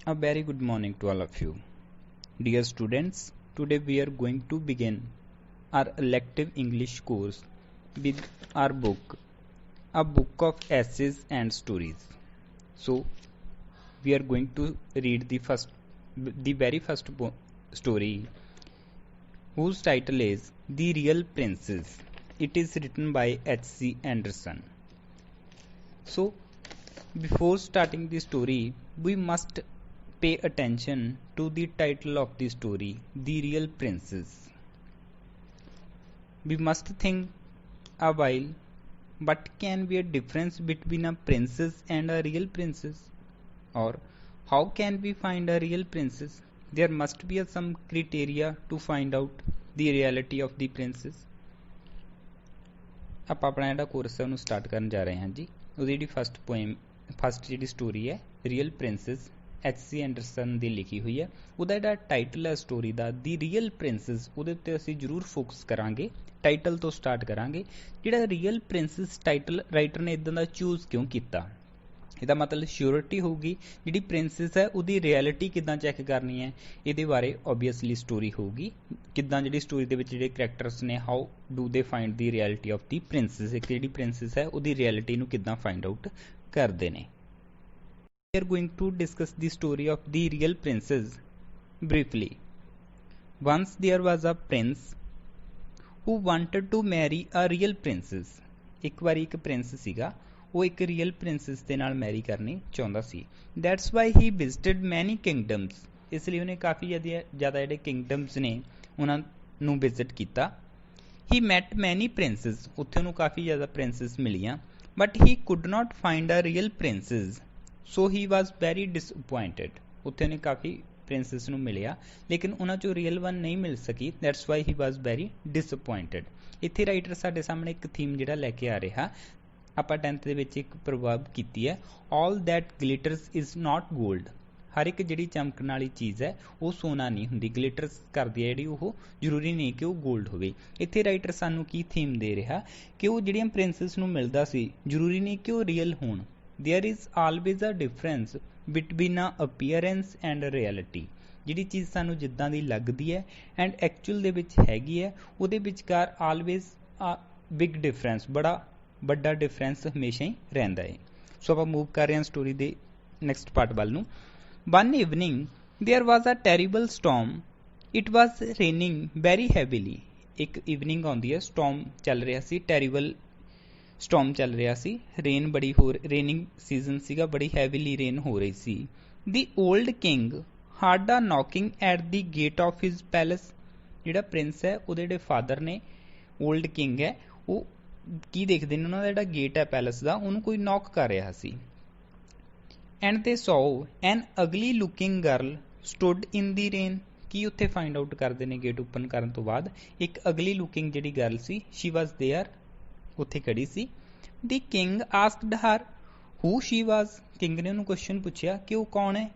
A very good morning to all of you. Dear students, today we are going to begin our elective English course with our book, a book of essays and stories. So, we are going to read the very first story, whose title is The Real Princess. It is written by H.C. Andersen. So, before starting the story, we must pay attention to the title of the story, The Real Princess. We must think a while, what can be a difference between a princess and a real princess? Or how can we find a real princess? There must be some criteria to find out the reality of the princess. ਆਪਾਂ ਆਪਣਾ ਜਿਹੜਾ course ਹੈ ਉਹਨੂੰ start ਕਰਨ ਜਾ ਰਹੇ ਹਾਂ ਜੀ। ਉਹਦੀ ਜਿਹੜੀ ਫਸਟ ਜਿਹੜੀ ਸਟੋਰੀ ਹੈ ਰੀਅਲ ਪ੍ਰਿੰਸੈਸ H.C. ਐਂਡਰਸਨ ਦੀ ਲਿਖੀ ਹੋਈ ਹੈ। ਉਹਦਾ ਜਿਹੜਾ ਟਾਈਟਲ ਹੈ ਸਟੋਰੀ ਦਾ ਦੀ ਰੀਅਲ ਪ੍ਰਿੰਸੈਸ, ਉਹਦੇ ਉੱਤੇ ਅਸੀਂ ਜ਼ਰੂਰ ਫੋਕਸ ਕਰਾਂਗੇ। ਟਾਈਟਲ ਤੋਂ ਸਟਾਰਟ ਕਰਾਂਗੇ। ਜਿਹੜਾ ਰੀਅਲ ਪ੍ਰਿੰਸੈਸ ਟਾਈਟਲ ਰਾਈਟਰ ਨੇ ਇਦਾਂ ਦਾ ਚੂਜ਼ ਕਿਉਂ ਕੀਤਾ? ਇਹਦਾ ਮਤਲਬ ਸ਼ਿਓਰਿਟੀ ਹੋਊਗੀ ਜਿਹੜੀ ਪ੍ਰਿੰਸੈਸ ਹੈ ਉਹਦੀ ਰਿਐਲਿਟੀ ਕਿੱਦਾਂ ਚੈੱਕ ਕਰਨੀ ਹੈ, ਇਹਦੇ ਬਾਰੇ ਓਬਵੀਅਸਲੀ ਸਟੋਰੀ ਹੋਊਗੀ। ਕਿੱਦਾਂ ਜਿਹੜੀ ਸਟੋਰੀ ਦੇ ਵਿੱਚ ਜਿਹੜੇ ਕਰੈਕਟਰਸ ਨੇ, ਹਾਊ ਡੂ ਦੇ find the reality of the princess, ਇੱਕ ਜਿਹੜੀ ਪ੍ਰਿੰਸੈਸ ਹੈ ਉਹਦੀ ਰਿਐਲਿਟੀ ਨੂੰ ਕਿੱਦਾਂ ਫਾਈਂਡ ਆਊਟ ਕਰਦੇ ਨੇ। We are going to discuss the story of the real princess briefly. Once there was a prince who wanted to marry a real princess. ਇੱਕ ਵਾਰੀ ਇੱਕ ਪ੍ਰਿੰਸ ਸੀਗਾ, ਉਹ ਇੱਕ ਰੀਅਲ ਪ੍ਰਿੰਸੈਸ ਦੇ ਨਾਲ ਮੈਰੀ ਕਰਨੀ ਚਾਹੁੰਦਾ ਸੀ। That's why he visited many kingdoms. ਇਸ ਲਈ ਉਹਨੇ ਕਾਫੀ ਜ਼ਿਆਦਾ ਜਿਹੜੇ ਕਿੰਗਡਮਸ ਨੇ ਉਹਨਾਂ ਨੂੰ ਵਿਜ਼ਿਟ ਕੀਤਾ। He met many princes. ਉੱਥੇ ਉਹਨੂੰ ਕਾਫੀ ਜ਼ਿਆਦਾ ਪ੍ਰਿੰਸੈਸ ਮਿਲੀਆਂ, but he could not find a real princess. So he was very disappointed. ਉੱਥੇ ਉਹਨੇ ਕਾਫੀ ਪ੍ਰਿੰਸੈਸ ਨੂੰ ਮਿਲਿਆ ਲੇਕਿਨ ਉਹਨਾਂ ਚੋਂ ਰੀਅਲ ਵਨ ਨਹੀਂ ਮਿਲ ਸਕੀ। That's why he was very disappointed. ਇੱਥੇ ਰਾਈਟਰ ਸਾਡੇ ਸਾਹਮਣੇ ਇੱਕ ਥੀਮ ਜਿਹੜਾ ਲੈ ਕੇ ਆ ਰਿਹਾ, ਆਪਾਂ 10th ਦੇ ਵਿੱਚ ਇੱਕ ਪ੍ਰਭਾਵ ਕੀਤੀ ਹੈ, all that glitters is not gold. ਹਰ ਇੱਕ ਜਿਹੜੀ ਚਮਕਣ ਵਾਲੀ ਚੀਜ਼ ਹੈ ਉਹ ਸੋਨਾ ਨਹੀਂ ਹੁੰਦੀ, ਗਲਿਟਰਸ ਕਰਦੀ ਹੈ ਜਿਹੜੀ, ਉਹ ਜ਼ਰੂਰੀ ਨਹੀਂ ਕਿ ਉਹ ਗੋਲਡ ਹੋਵੇ। ਇੱਥੇ ਰਾਈਟਰ ਸਾਨੂੰ ਕੀ ਥੀਮ ਦੇ ਰਿਹਾ ਕਿ ਉਹ ਜਿਹੜੀਆਂ ਪ੍ਰਿੰਸੈਸ ਨੂੰ ਮਿਲਦਾ ਸੀ ਜ਼ਰੂਰੀ ਨਹੀਂ ਕਿ ਉਹ ਰੀਅਲ ਹੋਣ। There is always a difference between a appearance and a reality. ਜਿਹੜੀ ਚੀਜ਼ ਸਾਨੂੰ ਜਿੱਦਾਂ ਦੀ ਲੱਗਦੀ ਹੈ ਐਂਡ ਐਕਚੁਅਲ ਦੇ ਵਿੱਚ ਹੈਗੀ ਹੈ, ਉਹਦੇ ਵਿਚਕਾਰ always a big difference, ਬੜਾ ਵੱਡਾ ਡਿਫਰੈਂਸ ਹਮੇਸ਼ਾ ਹੀ ਰਹਿੰਦਾ ਹੈ। ਸੋ ਆਪਾਂ ਮੂਵ ਕਰ ਰਹੇ ਹਾਂ ਸਟੋਰੀ ਦੇ ਨੈਕਸਟ ਪਾਰਟ ਵੱਲ ਨੂੰ। One evening there was a terrible storm. It was raining very heavily. ਇੱਕ ਇਵਨਿੰਗ ਆਉਂਦੀ ਹੈ, ਸਟੋਰਮ ਚੱਲ ਰਿਹਾ ਸੀ, ਟੈਰੀਬਲ ਸਟੋਰਮ ਚੱਲ ਰਿਹਾ ਸੀ, ਰੇਨ ਬੜੀ ਰੇਨਿੰਗ ਸੀਜ਼ਨ ਸੀਗਾ, ਬੜੀ ਹੈਵੀਲੀ ਰੇਨ ਹੋ ਰਹੀ ਸੀ। The old king heard a knocking at the gate of his palace. ਜਿਹੜਾ ਪ੍ਰਿੰਸ ਹੈ ਉਹਦੇ ਜਿਹੜੇ ਫਾਦਰ ਨੇ, ਓਲਡ ਕਿੰਗ ਹੈ, ਉਹ ਕੀ ਦੇਖਦੇ ਨੇ, ਉਹਨਾਂ ਦਾ ਜਿਹੜਾ ਗੇਟ ਹੈ ਪੈਲਸ ਦਾ, ਉਹਨੂੰ ਕੋਈ ਨੌਕ ਕਰ ਰਿਹਾ ਸੀ। ਐਂਡ ਦੇ ਸੌ ਐਨ ਅਗਲੀ ਲੁਕਿੰਗ ਗਰਲ ਸਟੂਡ ਇਨ ਦੀ ਰੇਨ। ਕੀ ਉੱਥੇ ਫਾਈਂਡ ਆਊਟ ਕਰਦੇ ਨੇ ਗੇਟ ਓਪਨ ਕਰਨ ਤੋਂ ਬਾਅਦ, ਇੱਕ ਅਗਲੀ ਲੁਕਿੰਗ ਜਿਹੜੀ ਗਰਲ ਸੀ, ਸ਼ੀ ਵਾਜ਼ ਦੇਅਰ, ਉੱਥੇ ਖੜੀ ਸੀ। The king asked her who she was. King ਨੇ ਉਹਨੂੰ ਕੁਐਸਚਨ ਪੁੱਛਿਆ ਕਿ ਉਹ ਕੌਣ ਹੈ।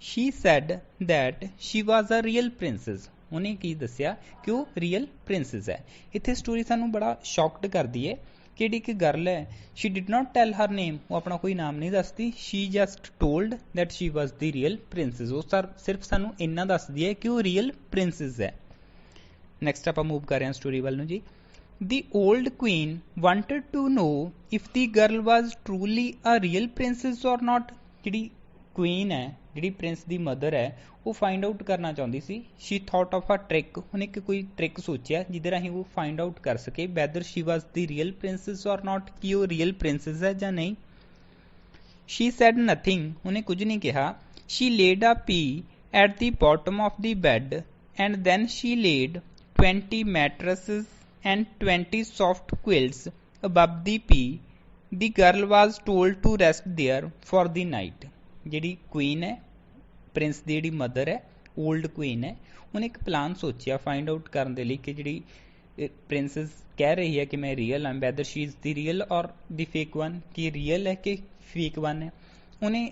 She said that she was a real princess. ਉਹਨੇ ਕੀ ਦੱਸਿਆ ਕਿ ਉਹ ਰੀਅਲ ਪ੍ਰਿੰਸੈਸ ਹੈ। ਇੱਥੇ ਸਟੋਰੀ ਸਾਨੂੰ ਬੜਾ ਸ਼ੌਕਡ ਕਰਦੀ ਹੈ ਕਿ ਜਿਹੜੀ ਇੱਕ ਗਰਲ ਹੈ, ਸ਼ੀ ਡਿਡ ਨਾਟ ਟੈਲ ਹਰ ਨੇਮ, ਉਹ ਆਪਣਾ ਕੋਈ ਨਾਮ ਨਹੀਂ ਦੱਸਦੀ। She just told that she was the real princess. ਉਹ ਸਿਰਫ ਸਾਨੂੰ ਇੰਨਾ ਦੱਸਦੀ ਹੈ ਕਿ ਉਹ ਰੀਅਲ ਪ੍ਰਿੰਸੈਸ ਹੈ। ਨੈਕਸਟ ਆਪਾਂ ਮੂਵ ਕਰ ਰਹੇ ਹਾਂ ਸਟੋਰੀ ਵੱਲ ਨੂੰ ਜੀ। The old queen wanted to know if the girl was truly a real princess or not. ਜਿਹੜੀ queen ਹੈ, ਜਿਹੜੀ ਪ੍ਰਿੰਸ ਦੀ ਮਦਰ ਹੈ, ਉਹ ਫਾਈਂਡ ਆਊਟ ਕਰਨਾ ਚਾਹੁੰਦੀ ਸੀ। She thought of a trick. ਉਹਨੇ ਕੋਈ ਟ੍ਰਿਕ ਸੋਚਿਆ ਜਿਹਦੇ ਰਾਹੀਂ ਉਹ ਫਾਈਂਡ ਆਊਟ ਕਰ ਸਕੇ whether she was the real princess or not, ਕਿ ਉਹ ਰੀਅਲ ਪ੍ਰਿੰਸੈਸ ਹੈ ਜਾਂ ਨਹੀਂ। She said nothing. ਉਹਨੇ ਕੁਝ ਨਹੀਂ ਕਿਹਾ। She laid a pea at the bottom of the bed and then she laid 20 mattresses and 20 soft quilts above the pea. The girl was told to rest there for the night. ਜਿਹੜੀ Queen ਹੈ, Prince ਦੀ ਜਿਹੜੀ mother ਹੈ, old Queen ਹੈ, ਉਹਨੇ ਇੱਕ plan ਸੋਚਿਆ find out ਕਰਨ ਦੇ ਲਈ ਕਿ ਜਿਹੜੀ ਪ੍ਰਿੰਸੈਸ ਕਹਿ ਰਹੀ ਹੈ ਕਿ ਮੈਂ ਰੀਅਲ ਹਾਂ, weather she is the real ਔਰ ਦੀ ਫੇਕ ਵਨ, ਕਿ ਰੀਅਲ ਹੈ ਕਿ ਫੇਕ ਵਨ ਹੈ।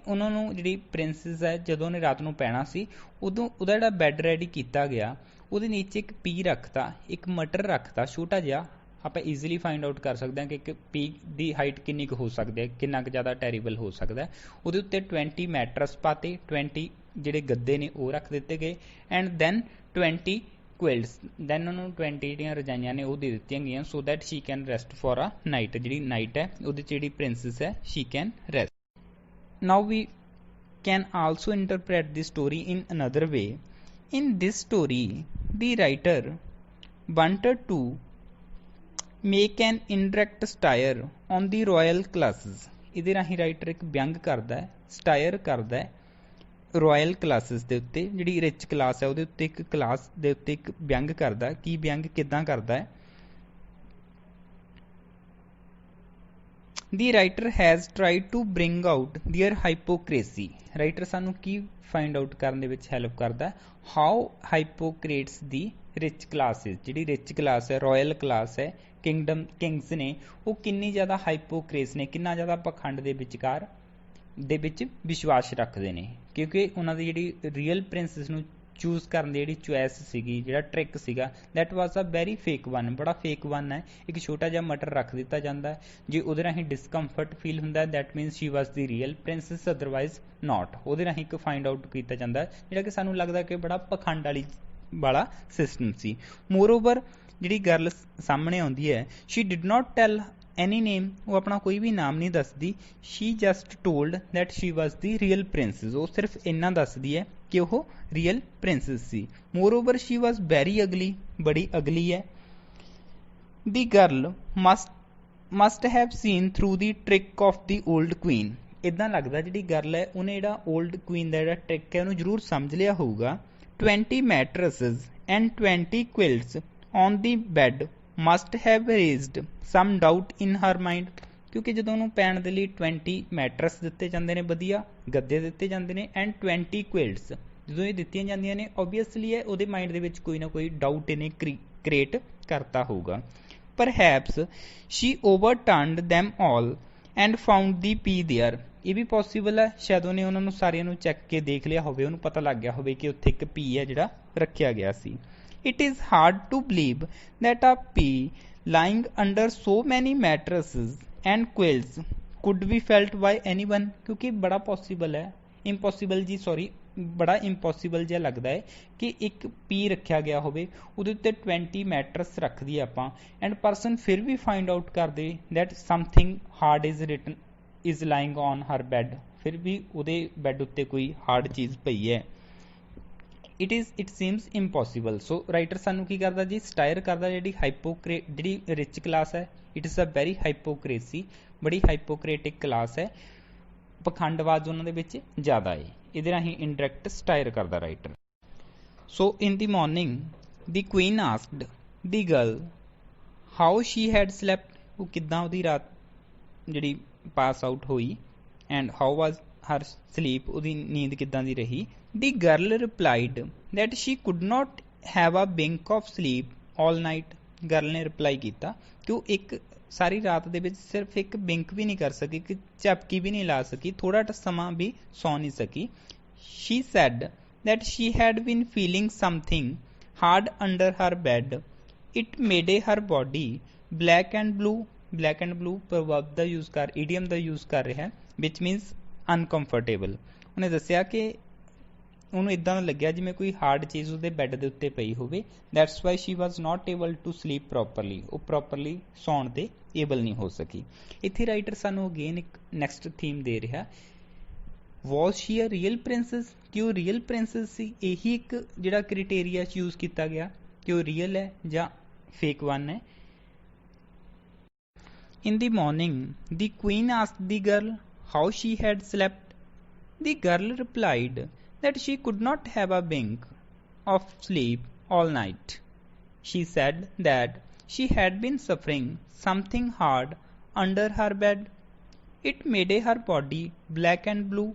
ਉਹਨਾਂ ਨੂੰ ਜਿਹੜੀ ਪ੍ਰਿੰਸੈਸ ਹੈ, ਜਦੋਂ ਉਹਨੇ ਰਾਤ ਨੂੰ ਪੈਣਾ ਸੀ ਉਦੋਂ ਉਹਦਾ ਜਿਹੜਾ ਬੈੱਡ ਰੈਡੀ ਕੀਤਾ ਗਿਆ, ਉਹਦੇ ਨੀਚੇ ਇੱਕ ਪੀ ਰੱਖਤਾ, ਇੱਕ ਮਟਰ ਰੱਖਤਾ ਛੋਟਾ ਜਿਹਾ, ਆਪਾਂ ਈਜ਼ੀਲੀ ਫਾਈਂਡ ਆਊਟ ਕਰ ਸਕਦੇ ਹਾਂ ਕਿ ਇੱਕ ਪੀ ਦੀ ਹਾਈਟ ਕਿੰਨੀ ਕੁ ਹੋ ਸਕਦੀ ਹੈ, ਕਿੰਨਾ ਕੁ ਜ਼ਿਆਦਾ ਟੈਰੀਬਲ ਹੋ ਸਕਦਾ ਹੈ। ਉਹਦੇ ਉੱਤੇ 20 ਮੈਟਰਸ ਪਾਤੇ, 20 ਜਿਹੜੇ ਗੱਦੇ ਨੇ ਉਹ ਰੱਖ ਦਿੱਤੇ ਗਏ, ਐਂਡ ਦੈਨ 20 ਕੁਇਲਟਸ, ਦੈਨ ਉਹਨੂੰ 20 ਜਿਹੜੀਆਂ ਰਜਾਈਆਂ ਨੇ ਉਹ ਦੇ ਦਿੱਤੀਆਂ ਗਈਆਂ, so that she can rest for a night. ਜਿਹੜੀ ਨਾਈਟ ਹੈ ਉਹਦੇ 'ਚ ਜਿਹੜੀ ਪ੍ਰਿੰਸੈਸ ਹੈ she can rest. Now we can also interpret the story in another way. In this story, the writer wanted to make an indirect satire on the royal classes. ਇਹਦੇ ਰਾਹੀਂ writer ਇੱਕ ਵਿਅੰਗ ਕਰਦਾ ਹੈ, ਸਟਾਇਰ ਕਰਦਾ ਹੈ royal classes ਦੇ ਉੱਤੇ, ਜਿਹੜੀ ਰਿਚ ਕਲਾਸ ਹੈ ਉਹਦੇ ਉੱਤੇ ਇੱਕ ਕਲਾਸ ਦੇ ਉੱਤੇ ਇੱਕ ਵਿਅੰਗ ਕਰਦਾ। ਕੀ ਵਿਅੰਗ ਕਿੱਦਾਂ ਕਰਦਾ ਹੈ? The writer has tried to bring out their hypocrisy. Writer ਸਾਨੂੰ ਕੀ find out ਕਰਨ ਦੇ ਵਿੱਚ ਹੈਲਪ ਕਰਦਾ? How hypocrites the rich classes, ਜਿਹੜੀ rich class ਹੈ, royal class ਹੈ, kings ਨੇ, ਉਹ ਕਿੰਨੀ ਜ਼ਿਆਦਾ hypocrites ਨੇ, ਕਿੰਨਾ ਜ਼ਿਆਦਾ ਪਖੰਡ ਦੇ ਵਿਚਕਾਰ ਦੇ ਵਿੱਚ ਵਿਸ਼ਵਾਸ ਰੱਖਦੇ ਨੇ, ਕਿਉਂਕਿ ਉਹਨਾਂ ਦੀ ਜਿਹੜੀ ਰੀਅਲ ਪ੍ਰਿੰਸੈਸ ਨੂੰ ਚੂਜ਼ ਕਰਨ ਦੀ ਜਿਹੜੀ ਚੁਆਇਸ ਸੀਗੀ, ਜਿਹੜਾ ਟ੍ਰਿਕ ਸੀਗਾ, that was a very fake one, ਬੜਾ ਫੇਕ ਵਨ ਹੈ। ਇੱਕ ਛੋਟਾ ਜਿਹਾ ਮਟਰ ਰੱਖ ਦਿੱਤਾ ਜਾਂਦਾ ਹੈ, ਜੇ ਉਹਦੇ ਰਾਹੀਂ ਡਿਸਕੰਫਰਟ ਫੀਲ ਹੁੰਦਾ ਹੈ that means she was the real princess, otherwise ਨਾਟ। ਉਹਦੇ ਰਾਹੀਂ ਇੱਕ ਫਾਈਂਡ ਆਊਟ ਕੀਤਾ ਜਾਂਦਾ ਹੈ, ਜਿਹੜਾ ਕਿ ਸਾਨੂੰ ਲੱਗਦਾ ਕਿ ਬੜਾ ਪਖੰਡ ਵਾਲਾ ਸਿਸਟਮ ਸੀ। ਮੋਰਓਵਰ ਜਿਹੜੀ ਗਰਲ ਸਾਹਮਣੇ ਆਉਂਦੀ ਹੈ, ਸ਼ੀ ਡਿਡ ਨਾਟ ਟੈਲ ਐਨੀ ਨੇਮ, ਉਹ ਆਪਣਾ ਕੋਈ ਵੀ ਨਾਮ ਨਹੀਂ ਦੱਸਦੀ। She just told that she was the real princess, ਉਹ ਸਿਰਫ ਇੰਨਾ ਦੱਸਦੀ ਹੈ ਕਿ ਉਹ ਰੀਅਲ ਪ੍ਰਿੰਸੈਸ ਸੀ। Moreover she was very ugly, ਬੜੀ ਅਗਲੀ ਹੈ। The girl must have seen through the trick of the old queen. ਇੱਦਾਂ ਲੱਗਦਾ ਜਿਹੜੀ ਗਰਲ ਹੈ ਉਹਨੇ ਜਿਹੜਾ ਓਲਡ ਕੁਈਨ ਦਾ ਜਿਹੜਾ ਟ੍ਰਿਕ ਹੈ ਉਹਨੂੰ ਜ਼ਰੂਰ ਸਮਝ ਲਿਆ ਹੋਊਗਾ। 20 mattresses and 20 quilts on the bed must have raised some doubt in her mind, ਕਿਉਂਕਿ ਜਦੋਂ ਉਹਨੂੰ ਪੈਣ ਦੇ ਲਈ 20 ਮੈਟਰਸ ਦਿੱਤੇ ਜਾਂਦੇ ਨੇ, ਵਧੀਆ ਗੱਦੇ ਦਿੱਤੇ ਜਾਂਦੇ ਨੇ, ਐਂਡ 20 ਕੁਇਲਟਸ ਜਦੋਂ ਇਹ ਦਿੱਤੀਆਂ ਜਾਂਦੀਆਂ ਨੇ, ਓਬਵੀਅਸਲੀ ਹੈ ਉਹਦੇ ਮਾਈਂਡ ਦੇ ਵਿੱਚ ਕੋਈ ਨਾ ਕੋਈ ਡਾਊਟ ਇਹਨੇ ਕ੍ਰੀਏਟ ਕਰਤਾ ਹੋਊਗਾ। Perhaps she overturned them all and found the pea there. ਇਹ ਵੀ ਪੋਸੀਬਲ ਹੈ, ਸ਼ਾਇਦ ਉਹਨੇ ਉਹਨਾਂ ਨੂੰ ਸਾਰਿਆਂ ਨੂੰ ਚੈੱਕ ਕੇ ਦੇਖ ਲਿਆ ਹੋਵੇ, ਉਹਨੂੰ ਪਤਾ ਲੱਗ ਗਿਆ ਹੋਵੇ ਕਿ ਉੱਥੇ ਇੱਕ ਪੀ ਹੈ ਜਿਹੜਾ ਰੱਖਿਆ ਗਿਆ ਸੀ। It is hard to believe that a pea lying under so many mattresses and quilts could be felt by anyone, ਕਿਉਂਕਿ ਬੜਾ ਪੋਸੀਬਲ ਹੈ, ਬੜਾ ਇੰਪੋਸੀਬਲ ਜਿਹਾ ਲੱਗਦਾ ਹੈ ਕਿ ਇੱਕ ਪੀ ਰੱਖਿਆ ਗਿਆ ਹੋਵੇ, ਉਹਦੇ ਉੱਤੇ 20 ਮੈਟਰਸ ਰੱਖ ਦਈਏ ਆਪਾਂ, ਐਂਡ ਪਰਸਨ ਫਿਰ ਵੀ ਫਾਈਂਡ ਆਊਟ ਕਰਦੇ that something hard is lying on her bed, ਫਿਰ ਵੀ ਉਹਦੇ ਬੈੱਡ ਉੱਤੇ ਕੋਈ ਹਾਰਡ ਚੀਜ਼ ਪਈ ਹੈ। It seems impossible. So writer ਸਾਨੂੰ ਕੀ ਕਰਦਾ ਜੀ? ਸਟਾਇਰ ਕਰਦਾ ਜਿਹੜੀ ਰਿਚ ਕਲਾਸ ਹੈ, ਇਟ ਇਜ਼ ਅ ਵੈਰੀ ਹਾਈਪੋਕ੍ਰੇਸੀ, ਬੜੀ ਹਾਈਪੋਕ੍ਰੇਟਿਕ ਕਲਾਸ ਹੈ, ਪਖੰਡਵਾਦ ਉਹਨਾਂ ਦੇ ਵਿੱਚ ਜ਼ਿਆਦਾ ਹੈ। ਇਹਦੇ ਰਾਹੀਂ ਇਨਡਾਇਰੈਕਟ ਸਟਾਇਰ ਕਰਦਾ writer. So in the morning the queen asked the girl how she had slept, ਉਹ ਕਿੱਦਾਂ ਉਹਦੀ ਰਾਤ ਜਿਹੜੀ ਪਾਸ ਆਊਟ ਹੋਈ, and how was her sleep, ਉਹਦੀ ਨੀਂਦ ਕਿੱਦਾਂ ਦੀ ਰਹੀ। The girl replied that she could not have a wink of sleep all night. Girl ਨੇ ਰਿਪਲਾਈ ਕੀਤਾ ਕਿ ਉਹ ਇੱਕ ਸਾਰੀ ਰਾਤ ਦੇ ਵਿੱਚ ਸਿਰਫ ਇੱਕ ਬਿੰਕ ਵੀ ਨਹੀਂ ਕਰ ਸਕੀ, ਕਿ ਝਪਕੀ ਵੀ ਨਹੀਂ ਲਾ ਸਕੀ, ਥੋੜਾ ਸਮਾਂ ਵੀ ਸੌ ਨਹੀਂ ਸਕੀ। She said that she had been feeling something hard under her bed. It made her body black and blue. Black and blue proverb ਦਾ ਯੂਜ਼ ਕਰ, idiom ਦਾ ਯੂਜ਼ ਕਰ ਰਿਹਾ, which means uncomfortable. ਉਹਨੇ ਦੱਸਿਆ ਕਿ ਉਹਨੂੰ ਇਦਾਂ ਲੱਗਿਆ ਜਿਵੇਂ ਕੋਈ ਹਾਰਡ ਚੀਜ਼ ਉਹਦੇ ਬੈੱਡ ਦੇ ਉੱਤੇ ਪਈ ਹੋਵੇ। That's why she was not able to sleep properly, ਉਹ ਪ੍ਰੋਪਰਲੀ ਸੌਣ ਤੇ ਏਬਲ ਨਹੀਂ ਹੋ ਸਕੀ। ਇੱਥੇ ਰਾਈਟਰ ਸਾਨੂੰ ਅਗੇਨ ਇੱਕ ਨੈਕਸਟ ਥੀਮ ਦੇ ਰਿਹਾ, ਵਾਜ਼ ਸ਼ੀ ਅ ਰੀਅਲ ਪ੍ਰਿੰਸੈਸ, ਕਿ ਉਹ ਰੀਅਲ ਪ੍ਰਿੰਸੈਸ ਸੀ। ਇਹੀ ਇੱਕ ਜਿਹੜਾ ਕ੍ਰਾਈਟੇਰੀਆ ਯੂਜ਼ ਕੀਤਾ ਗਿਆ ਕਿ ਉਹ ਰੀਅਲ ਹੈ ਜਾਂ ਫੇਕ ਵਨ ਹੈ। In the morning, the queen asked the girl how she had slept. The girl replied that she could not have a wink of sleep all night. She said that she had been suffering something hard under her bed. It made her body black and blue.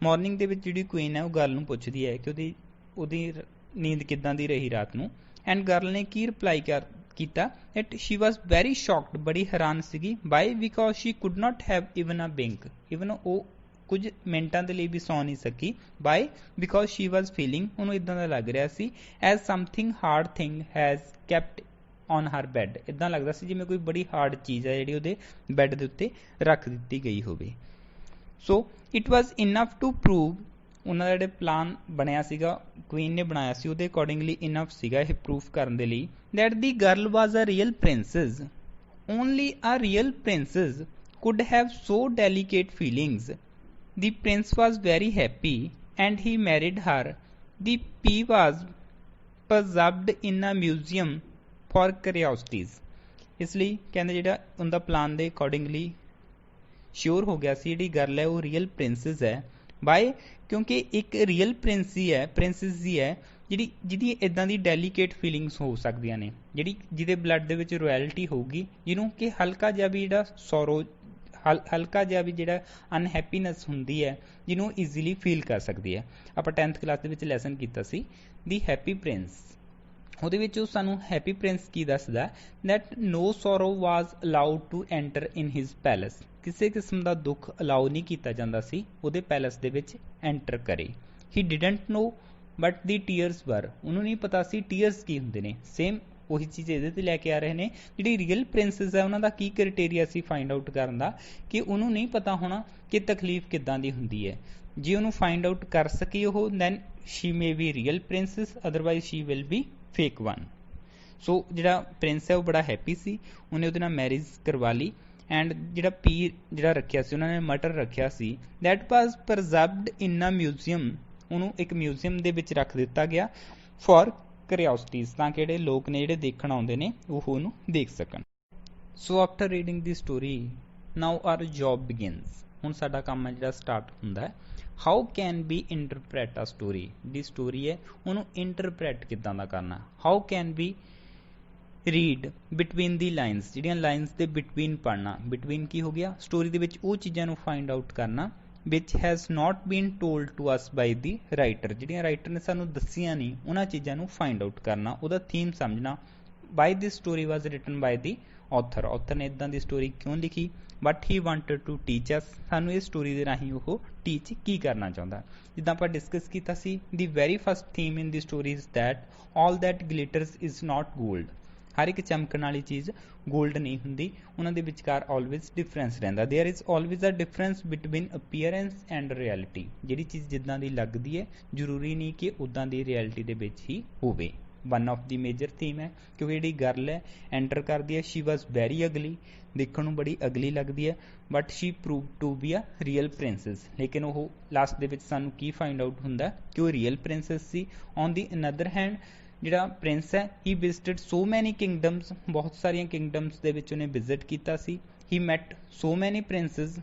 Morning ਦੇ ਵਿੱਚ ਜਿਹੜੀ Queen ਹੈ ਉਹ girl ਨੂੰ ਪੁੱਛਦੀ ਹੈ ਕਿ ਉਹਦੀ ਨੀਂਦ ਕਿੱਦਾਂ ਦੀ ਰਹੀ ਰਾਤ ਨੂੰ, ਐਂਡ ਗਰਲ ਨੇ ਕੀ ਰਿਪਲਾਈ ਕੀਤਾ that she was very shocked, ਬੜੀ ਹੈਰਾਨ ਸੀਗੀ, by because she could not have even a wink, even ਉਹ ਕੁਝ ਮਿੰਟਾਂ ਦੇ ਲਈ ਵੀ ਸੌ ਨਹੀਂ ਸਕੀ, by because she was feeling, ਉਹਨੂੰ ਇਦਾਂ ਦਾ ਲੱਗ ਰਿਹਾ ਸੀ, as something hard thing has kept on her bed, इदां लगदा सी जिवें कोई बड़ी हार्ड चीज़ है जिहड़ी उहदे बैड दे उत्ते रख दित्ती गई होवे। So it was enough to prove, ਉਹਨਾਂ ਦਾ ਜਿਹੜੇ ਪਲਾਨ ਬਣਿਆ ਸੀਗਾ ਕੁਈਨ ਨੇ ਬਣਾਇਆ ਸੀ ਉਹਦੇ ਅਕੋਰਡਿੰਗਲੀ ਇਨਫ ਸੀਗਾ ਇਹ ਪ੍ਰੂਫ ਕਰਨ ਦੇ ਲਈ that the girl was a real princess, only a real princess could have so delicate feelings. The prince was very happy and he married her. The pea was preserved in a museum for curiosities. ਇਸ ਲਈ ਕਹਿੰਦੇ ਜਿਹੜਾ ਉਹਦਾ plan ਦੇ accordingly sure हो गया सी जी girl है वो रियल प्रिंसिस है। बाय क्योंकि एक रियल प्रिंस ही है, प्रिंसिस ही है ਜਿਹੜੀ ਜਿਹਦੀ ਇਦਾਂ ਦੀ ਡੈਲੀਕੇਟ ਫੀਲਿੰਗਸ ਹੋ ਸਕਦੀਆਂ ਨੇ, ਜਿਹੜੀ ਜਿਹਦੇ ਬਲੱਡ ਦੇ ਵਿੱਚ ਰੋਇਲਟੀ ਹੋਊਗੀ, ਜਿਹਨੂੰ ਕਿ ਹਲਕਾ ਜਿਹਾ ਵੀ ਜਿਹੜਾ ਸੋਰੋ ਹਲਕਾ ਜਿਹਾ ਵੀ ਜਿਹੜਾ ਅਨਹੈਪੀਨੈਸ ਹੁੰਦੀ ਹੈ ਜਿਹਨੂੰ ਈਜ਼ੀਲੀ ਫੀਲ ਕਰ ਸਕਦੀ ਹੈ। ਆਪਾਂ 10th ਕਲਾਸ ਦੇ ਵਿੱਚ ਲੈਸਨ ਕੀਤਾ ਸੀ ਦੀ ਹੈਪੀ ਪ੍ਰਿੰਸ, ਉਹਦੇ ਵਿੱਚ ਉਹ ਸਾਨੂੰ ਹੈਪੀ ਪ੍ਰਿੰਸ ਕੀ ਦੱਸਦਾ that no sorrow was allowed to enter in his palace, ਕਿਸੇ ਕਿਸਮ ਦਾ ਦੁੱਖ ਅਲਾਉ ਨਹੀਂ ਕੀਤਾ ਜਾਂਦਾ ਸੀ ਉਹਦੇ ਪੈਲਸ ਦੇ ਵਿੱਚ ਐਂਟਰ ਕਰੇ। ਹੀ ਡਿਡੰਟ ਨੋ ਬਟ ਦੀ ਟੀਅਰਸ ਵਰ, ਉਹਨੂੰ ਨਹੀਂ ਪਤਾ ਸੀ ਟੀਅਰਸ ਕੀ ਹੁੰਦੇ ਨੇ। ਸੇਮ ਉਹੀ ਚੀਜ਼ ਇਹਦੇ ਤੇ ਲੈ ਕੇ ਆ ਰਹੇ ਨੇ, ਜਿਹੜੀ ਰੀਅਲ ਪ੍ਰਿੰਸੈਸ ਹੈ ਉਹਨਾਂ ਦਾ ਕੀ ਕ੍ਰਾਈਟੇਰੀਆ ਸੀ ਫਾਈਂਡ ਆਊਟ ਕਰਨ ਦਾ ਕਿ ਉਹਨੂੰ ਨਹੀਂ ਪਤਾ ਹੋਣਾ ਕਿ ਤਕਲੀਫ ਕਿੱਦਾਂ ਦੀ ਹੁੰਦੀ ਹੈ। ਜੇ ਉਹਨੂੰ ਫਾਈਂਡ ਆਊਟ ਕਰ ਸਕੀ ਉਹ then she may be real princess, otherwise she will be fake one. So ਜਿਹੜਾ ਪ੍ਰਿੰਸ ਹੈ ਉਹ ਬੜਾ ਹੈਪੀ ਸੀ, ਉਹਨੇ ਉਹਦੇ ਨਾਲ ਮੈਰਿਜ ਕਰਵਾ ਲਈ ਐਂਡ ਜਿਹੜਾ ਪੀ ਜਿਹੜਾ ਰੱਖਿਆ ਸੀ ਉਹਨਾਂ ਨੇ ਮਟਰ ਰੱਖਿਆ ਸੀ that was ਪ੍ਰਜ਼ਰਵਡ in a museum, ਉਹਨੂੰ ਇੱਕ ਮਿਊਜ਼ੀਅਮ ਦੇ ਵਿੱਚ ਰੱਖ ਦਿੱਤਾ ਗਿਆ ਫॉर curiosities, ਤਾਂ ਕਿ ਜਿਹੜੇ ਲੋਕ ਨੇ ਜਿਹੜੇ ਦੇਖਣ ਆਉਂਦੇ ਨੇ ਉਹ ਉਹਨੂੰ ਦੇਖ ਸਕਣ। So after reading the story now our job begins, ਹੁਣ ਸਾਡਾ ਕੰਮ ਹੈ ਜਿਹੜਾ ਸਟਾਰਟ ਹੁੰਦਾ ਹੈ। How can we interpret a story, the story ਹੈ ਉਹਨੂੰ ਇੰਟਰਪ੍ਰੈਟ ਕਿੱਦਾਂ ਦਾ ਕਰਨਾ। How can we read between the lines, ਜਿਹੜੀਆਂ ਲਾਈਨਸ ਦੇ ਬਿਟਵੀਨ ਪੜ੍ਹਨਾ, ਬਿਟਵੀਨ ਕੀ ਹੋ ਗਿਆ ਸਟੋਰੀ ਦੇ ਵਿੱਚ ਉਹ ਚੀਜ਼ਾਂ ਨੂੰ ਫਾਈਂਡ ਆਊਟ ਕਰਨਾ which has not been told to us by the writer, ਜਿਹੜੀਆਂ ਰਾਈਟਰ ਨੇ ਸਾਨੂੰ ਦੱਸੀਆਂ ਨਹੀਂ ਉਹਨਾਂ ਚੀਜ਼ਾਂ ਨੂੰ ਫਾਈਂਡ ਆਊਟ ਕਰਨਾ, ਉਹਦਾ ਥੀਮ ਸਮਝਣਾ। by this story was written by the author, author ਨੇ ਇਦਾਂ ਦੀ ਸਟੋਰੀ ਕਿਉਂ ਲਿਖੀ but he wanted to teach us, ਸਾਨੂੰ ਇਸ ਸਟੋਰੀ ਦੇ ਰਾਹੀਂ ਉਹ ਟੀਚ ਕੀ ਕਰਨਾ ਚਾਹੁੰਦਾ। ਜਿੱਦਾਂ ਆਪਾਂ ਡਿਸਕਸ ਕੀਤਾ ਸੀ the very first theme in the story is that all that glitters is not gold, ਹਰ ਇੱਕ ਚਮਕਣ ਵਾਲੀ ਚੀਜ਼ ਗੋਲਡ ਨਹੀਂ ਹੁੰਦੀ, ਉਹਨਾਂ ਦੇ ਵਿਚਕਾਰ ਆਲਵੇਜ਼ ਡਿਫਰੈਂਸ ਰਹਿੰਦਾ। There is always a difference between appearance and reality, ਜਿਹੜੀ ਚੀਜ਼ ਜਿੱਦਾਂ ਦੀ ਲੱਗਦੀ ਹੈ ਜ਼ਰੂਰੀ ਨਹੀਂ ਕਿ ਉੱਦਾਂ ਦੀ ਰਿਐਲਿਟੀ ਦੇ ਵਿੱਚ ਹੀ ਹੋਵੇ। One of the major theme ਹੈ ਕਿਉਂਕਿ ਜਿਹੜੀ ਗਰਲ ਹੈ ਐਂਟਰ ਕਰਦੀ ਹੈ ਸ਼ੀ ਵਾਜ਼ ਵੈਰੀ ਅਗਲੀ, ਦੇਖਣ ਨੂੰ ਬੜੀ ਅਗਲੀ ਲੱਗਦੀ ਹੈ but she prove to be a real princess, ਲੇਕਿਨ ਉਹ ਲਾਸਟ ਦੇ ਵਿੱਚ ਸਾਨੂੰ ਕੀ ਫਾਈਂਡ ਆਊਟ ਹੁੰਦਾ ਕਿ ਉਹ real princess C. On the another hand ਜਿਹੜਾ ਪ੍ਰਿੰਸ ਹੈ ਹੀ ਵਿਜ਼ਿਟਡ ਸੋ ਮੈਨੀ ਕਿੰਗਡਮਸ, ਬਹੁਤ ਸਾਰੀਆਂ ਕਿੰਗਡਮਸ ਦੇ ਵਿੱਚ ਉਹਨੇ ਵਿਜ਼ਿਟ ਕੀਤਾ ਸੀ। ਹੀ ਮੈਟ ਸੋ ਮੈਨੀ ਪ੍ਰਿੰਸਸ,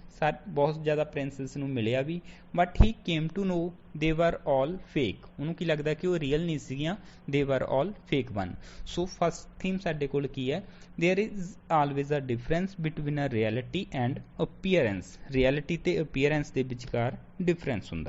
ਬਹੁਤ ਜ਼ਿਆਦਾ ਪ੍ਰਿੰਸਸ ਨੂੰ ਮਿਲਿਆ ਵੀ but he came to know they were all fake, ਉਹਨੂੰ ਕੀ ਲੱਗਦਾ ਕਿ ਉਹ ਰੀਅਲ ਨਹੀਂ ਸੀਗੀਆਂ, they were all fake one. So first theme ਸਾਡੇ ਕੋਲ ਕੀ ਹੈ there is always a difference between a reality and appearance, reality ਤੇ ਅਪੀਅਰੈਂਸ ਦੇ ਵਿਚਕਾਰ ਡਿਫਰੈਂਸ ਹੁੰਦਾ।